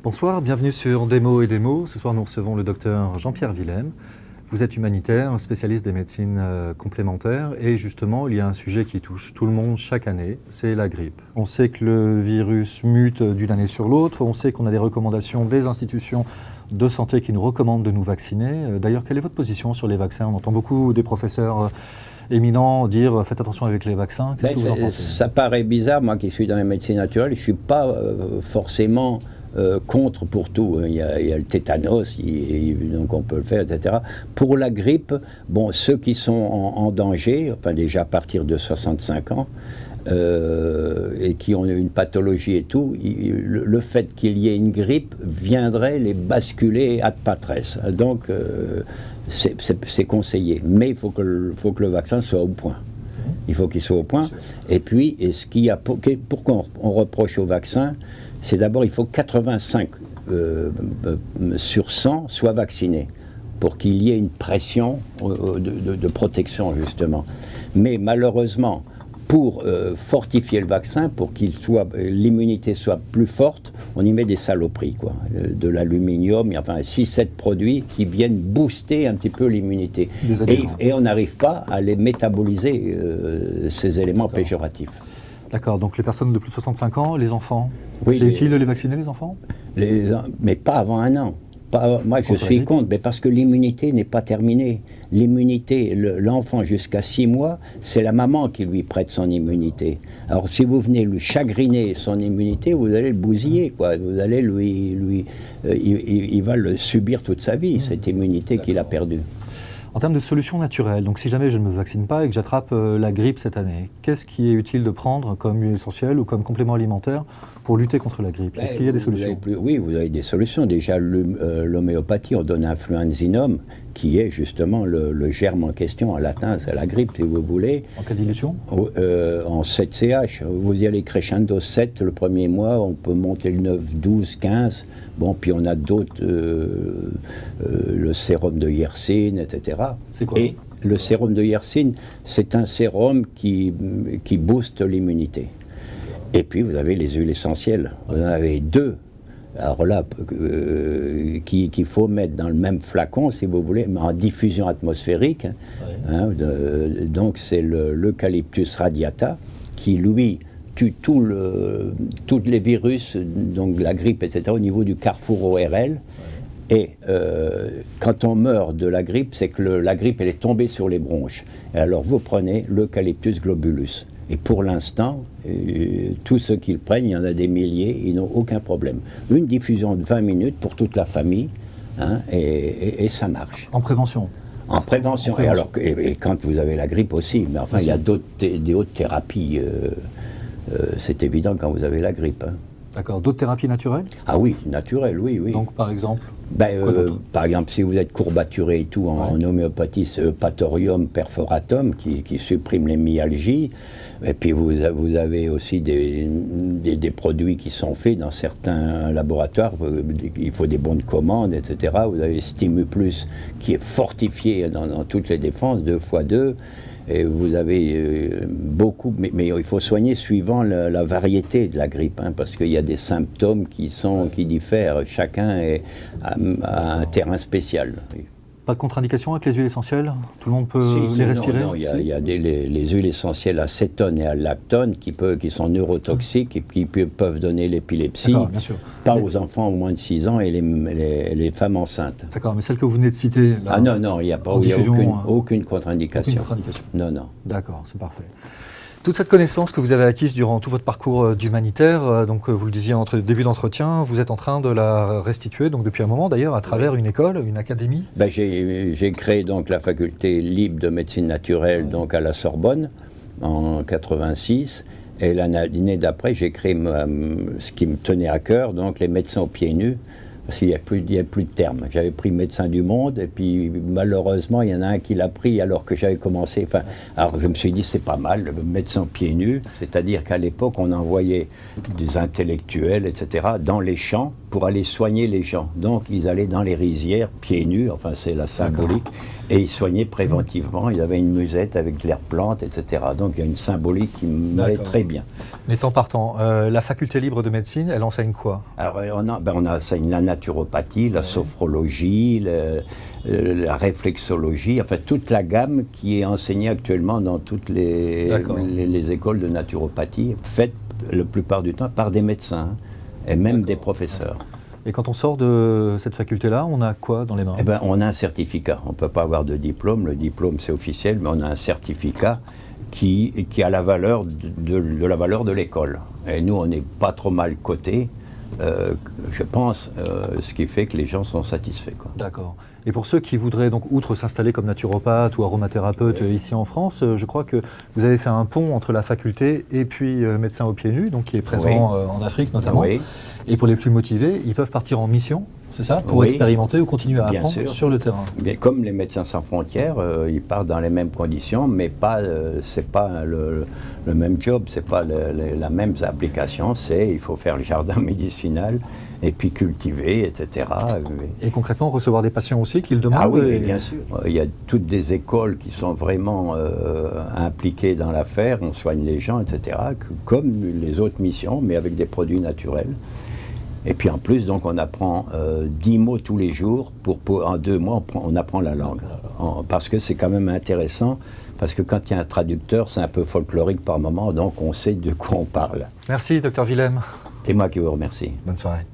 Bonsoir, bienvenue sur Des mots et des mots. Ce soir, nous recevons le docteur Jean-Pierre Willem. Vous êtes humanitaire, spécialiste des médecines complémentaires et justement, il y a un sujet qui touche tout le monde chaque année, c'est la grippe. On sait que le virus mute d'une année sur l'autre, on sait qu'on a des recommandations des institutions de santé qui nous recommandent de nous vacciner. D'ailleurs, quelle est votre position sur les vaccins? On entend beaucoup des professeurs éminents dire faites attention avec les vaccins. Qu'est-ce que vous en pensez? Ça paraît bizarre, moi qui suis dans les médecines naturelles, je ne suis pas forcément contre pour tout. Il y a le tétanos, donc on peut le faire, etc. Pour la grippe, bon, ceux qui sont en danger, enfin déjà à partir de 65 ans, et qui ont une pathologie et tout, le fait qu'il y ait une grippe viendrait les basculer ad patres. Donc, c'est conseillé. Mais il faut que le vaccin soit au point. Il faut qu'il soit au point. Et puis, pourquoi on reproche au vaccin, c'est d'abord, il faut 85 sur 100 soient vaccinés pour qu'il y ait une pression de protection, justement. Mais malheureusement, pour fortifier le vaccin, pour l'immunité soit plus forte, on y met des saloperies, quoi. De l'aluminium, enfin 6-7 produits qui viennent booster un petit peu l'immunité. Et on n'arrive pas à les métaboliser, ces éléments péjoratifs. D'accord, donc les personnes de plus de 65 ans, les enfants, oui, c'est utile de les vacciner, les enfants? Mais pas avant 1 an. Moi, je suis contre, mais parce que l'immunité n'est pas terminée. L'immunité, l'enfant jusqu'à 6 mois, c'est la maman qui lui prête son immunité. Alors, si vous venez lui chagriner son immunité, vous allez le bousiller, quoi. Vous allez il va le subir toute sa vie, cette immunité qu'il a perdue. En termes de solutions naturelles, donc si jamais je ne me vaccine pas et que j'attrape la grippe cette année, qu'est-ce qui est utile de prendre comme huile essentielle ou comme complément alimentaire pour lutter contre la grippe? Est-ce qu'il y a des solutions? Oui, vous avez des solutions. Déjà, l'homéopathie, on donne un fluenzinum, qui est justement le germe en question, en latin, c'est la grippe, si vous voulez. En quelle dilution? En 7 CH. Vous y allez crescendo 7 le premier mois, on peut monter le 9, 12, 15. Bon, puis on a d'autres, le sérum de Yersin, etc. C'est quoi? Et le sérum de Yersin, c'est un sérum qui booste l'immunité. Et puis vous avez les huiles essentielles. Vous en avez 2. Alors là, qu'il faut mettre dans le même flacon, si vous voulez, mais en diffusion atmosphérique. Hein, donc c'est l'Eucalyptus radiata, qui lui tue tous les virus, donc la grippe, etc., au niveau du carrefour ORL. Et quand on meurt de la grippe, c'est que la grippe, elle est tombée sur les bronches. Et alors vous prenez l'Eucalyptus globulus. Et pour l'instant, tous ceux qui le prennent, il y en a des milliers, ils n'ont aucun problème. Une diffusion de 20 minutes pour toute la famille, hein, et ça marche. En prévention? En prévention. Et quand vous avez la grippe aussi, mais enfin, il y a des autres thérapies. C'est évident quand vous avez la grippe. Hein. D'accord. D'autres thérapies naturelles? Ah oui, naturelles, oui. Donc, par exemple? Par exemple, si vous êtes courbaturé et tout, en homéopathie, c'est Eupatorium perforatum qui supprime les myalgies. Et puis vous avez aussi des produits qui sont faits dans certains laboratoires. Il faut des bons de commande, etc. Vous avez Stimuplus qui est fortifié dans toutes les défenses, 2x2. Et vous avez beaucoup, mais il faut soigner suivant la variété de la grippe, hein, parce qu'il y a des symptômes qui diffèrent. Chacun a un terrain spécial. Pas de contre-indication avec les huiles essentielles? Tout le monde peut les respirer? Non, il y a les huiles essentielles à cétone et à lactone qui sont neurotoxiques et qui peuvent donner l'épilepsie. D'accord, bien sûr. Pas aux enfants au moins de 6 ans et les femmes enceintes. D'accord, mais celle que vous venez de citer... Là, non, il n'y a aucune contre-indication. Aucune contre-indication. Non. D'accord, c'est parfait. Toute cette connaissance que vous avez acquise durant tout votre parcours d'humanitaire, donc vous le disiez en début d'entretien, vous êtes en train de la restituer, donc depuis un moment d'ailleurs, à travers une école, une académie? J'ai créé donc la faculté libre de médecine naturelle donc à la Sorbonne en 86, et l'année d'après j'ai créé ce qui me tenait à cœur, donc les médecins aux pieds nus. Parce qu'il n'y a plus de termes. J'avais pris médecin du monde, et puis malheureusement, il y en a un qui l'a pris alors que j'avais commencé. Alors je me suis dit, c'est pas mal, le médecin pieds nus. C'est-à-dire qu'à l'époque, on envoyait des intellectuels, etc., dans les champs, pour aller soigner les gens. Donc ils allaient dans les rizières, pieds nus, enfin c'est la symbolique, et ils soignaient préventivement. Ils avaient une musette avec de l'air plante, etc. Donc il y a une symbolique qui m'allait très bien. Mais temps partant, la faculté libre de médecine, elle enseigne quoi? Alors on enseigne la naturopathie, la sophrologie, la réflexologie, enfin toute la gamme qui est enseignée actuellement dans toutes les écoles de naturopathie, faites la plupart du temps par des médecins et même des professeurs. Et quand on sort de cette faculté-là, on a quoi dans les mains? Eh ben, on a un certificat. On ne peut pas avoir de diplôme. Le diplôme, c'est officiel, mais on a un certificat qui a la valeur de la valeur de l'école. Et nous, on n'est pas trop mal cotés, je pense, ce qui fait que les gens sont satisfaits, quoi. D'accord. Et pour ceux qui voudraient, donc, outre s'installer comme naturopathe ou aromathérapeute ici en France, je crois que vous avez fait un pont entre la faculté et puis médecin aux pieds nus, donc qui est présent en Afrique notamment. Oui. Et pour les plus motivés, ils peuvent partir en mission, c'est ça? Pour expérimenter ou continuer à apprendre sur le terrain. Bien, comme les Médecins sans frontières, ils partent dans les mêmes conditions, mais c'est pas le même job, c'est pas la même application. Il faut faire le jardin médicinal et puis cultiver, etc. Et concrètement, recevoir des patients aussi qu'ils demandent? Ah oui, bien sûr. Il y a toutes des écoles qui sont vraiment impliquées dans l'affaire, on soigne les gens, etc., comme les autres missions, mais avec des produits naturels. Et puis en plus, donc, on apprend 10 mots tous les jours. En 2 mois, on apprend la langue. Parce que c'est quand même intéressant, parce que quand il y a un traducteur, c'est un peu folklorique par moment, donc on sait de quoi on parle. Merci, Dr Willem. C'est moi qui vous remercie. Bonne soirée.